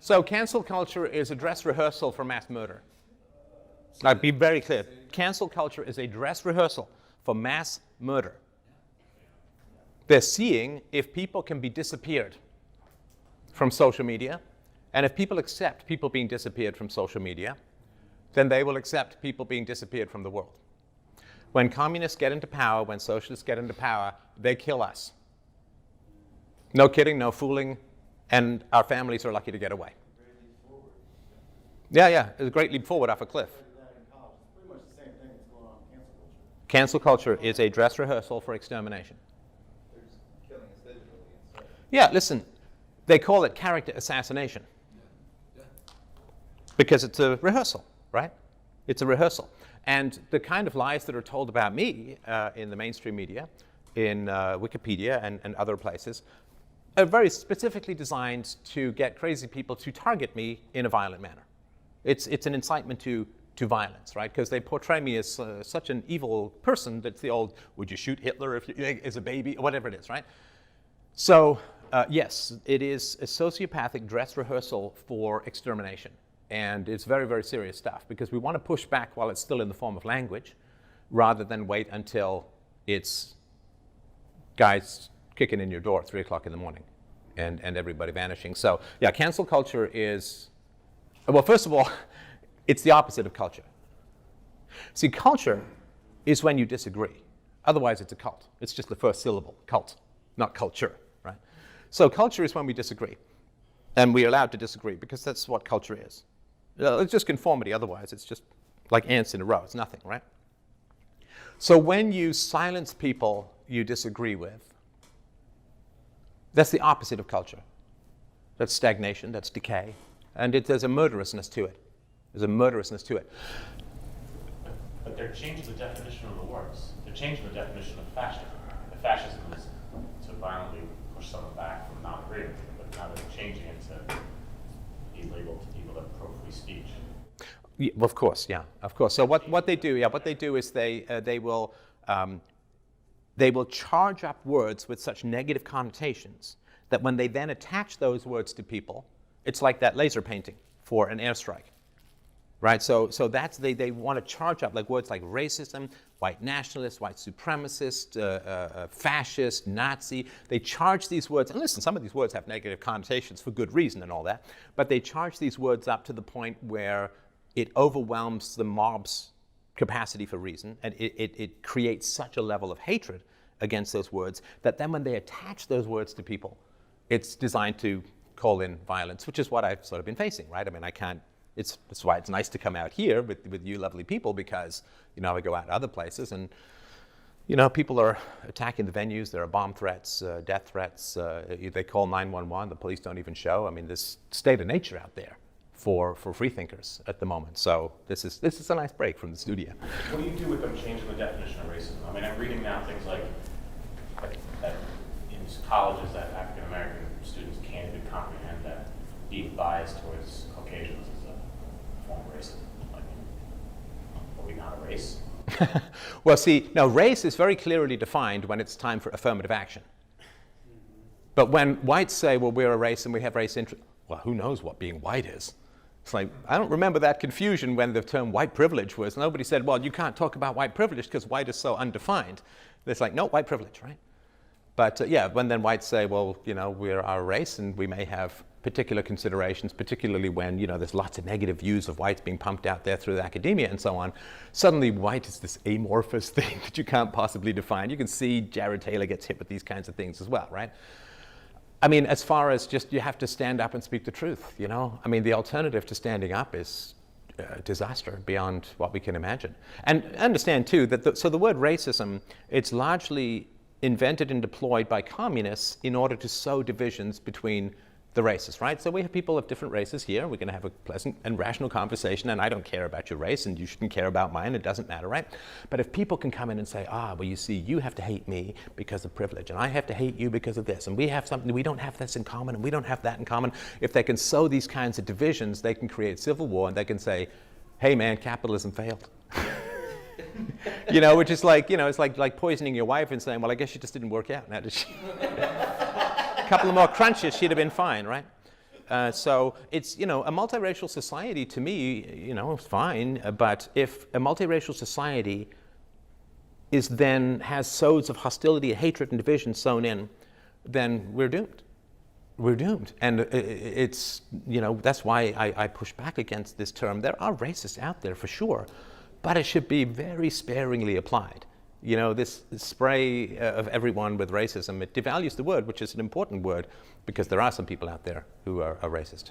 So cancel culture is a dress rehearsal for mass murder. Now, be very clear. Cancel culture is a dress rehearsal for mass murder. They're seeing if people can be disappeared from social media, and if people accept people being disappeared from social media, then they will accept people being disappeared from the world. When communists get into power, when socialists get into power, they kill us. No kidding, no fooling, and our families are lucky to get away. Yeah, it's a great leap forward off a cliff. Cancel culture is a dress rehearsal for extermination. Yeah, listen, they call it character assassination. Because it's a rehearsal, right? It's a rehearsal. And the kind of lies that are told about me in the mainstream media, in Wikipedia and other places, are very specifically designed to get crazy people to target me in a violent manner. It's an incitement to violence, right? Because they portray me as such an evil person that's the old, would you shoot Hitler if you, as a baby, or whatever it is, right? So yes, it is a sociopathic dress rehearsal for extermination. And it's very, very serious stuff because we want to push back while it's still in the form of language rather than wait until it's guys kicking in your door at 3 o'clock in the morning and everybody vanishing. So yeah, cancel culture is, well, first of all, it's the opposite of culture. See, culture is when you disagree. Otherwise, it's a cult. It's just the first syllable, cult, not culture, right? So culture is when we disagree. And we're allowed to disagree because that's what culture is. It's just conformity. Otherwise, it's just like ants in a row. It's nothing, right? So when you silence people you disagree with, that's the opposite of culture. That's stagnation, that's decay. And there's a murderousness to it. There's a murderousness to it. But they're changing the definition of the words. They're changing the definition of fascism. The fascism is to violently push someone back from not agreeing with you, but now they're changing it to illegal to people that pro-free speech. Yeah, of course, yeah, of course. So what they do is they will charge up words with such negative connotations that when they then attach those words to people, it's like that laser painting for an airstrike, right? So that's they want to charge up like words like racism, white nationalist, white supremacist, fascist, Nazi. They charge these words, and listen, some of these words have negative connotations for good reason and all that, but they charge these words up to the point where it overwhelms the mob's capacity for reason, and it creates such a level of hatred against those words that then when they attach those words to people, it's designed to call in violence, which is what I've sort of been facing, right? I mean, I can't, that's why it's nice to come out here with you lovely people because, you know, I go out to other places and, you know, people are attacking the venues, there are bomb threats, death threats, they call 911, the police don't even show. I mean, there's state of nature out there for free thinkers at the moment. So this is a nice break from the studio. What do you do with them changing the definition of racism? I mean, I'm reading now things like that in colleges that African American students can't even comprehend that being biased towards Caucasians is a form of racism. Like, are we not a race? Well, see, now race is very clearly defined when it's time for affirmative action. But when whites say, well, we're a race and we have race interest, well, who knows what being white is? It's like, I don't remember that confusion when the term white privilege was. Nobody said, well, you can't talk about white privilege because white is so undefined. It's like, no, white privilege, right? But yeah, when then whites say, well, you know, we're our race and we may have particular considerations, particularly when, you know, there's lots of negative views of whites being pumped out there through the academia and so on. Suddenly white is this amorphous thing that you can't possibly define. You can see Jared Taylor gets hit with these kinds of things as well, right? I mean, as far as just you have to stand up and speak the truth, you know? I mean, the alternative to standing up is disaster beyond what we can imagine. And understand, too, that so the word racism, it's largely invented and deployed by communists in order to sow divisions between the races, right? So we have people of different races here. We're going to have a pleasant and rational conversation, and I don't care about your race, and you shouldn't care about mine. It doesn't matter, right? But if people can come in and say, well, you see, you have to hate me because of privilege, and I have to hate you because of this, and we have something, we don't have this in common, and we don't have that in common. If they can sow these kinds of divisions, they can create civil war, and they can say, hey, man, capitalism failed. You know, which is like, you know, it's like poisoning your wife and saying, well, I guess she just didn't work out now, did she? A couple of more crunches, she'd have been fine, right? So it's, you know, a multiracial society to me, you know, is fine. But if a multiracial society is then has sods of hostility, hatred, and division sown in, then we're doomed. We're doomed. And it's, you know, that's why I push back against this term. There are racists out there for sure, but it should be very sparingly applied. You know, this spray of everyone with racism, it devalues the word, which is an important word, because there are some people out there who are racist.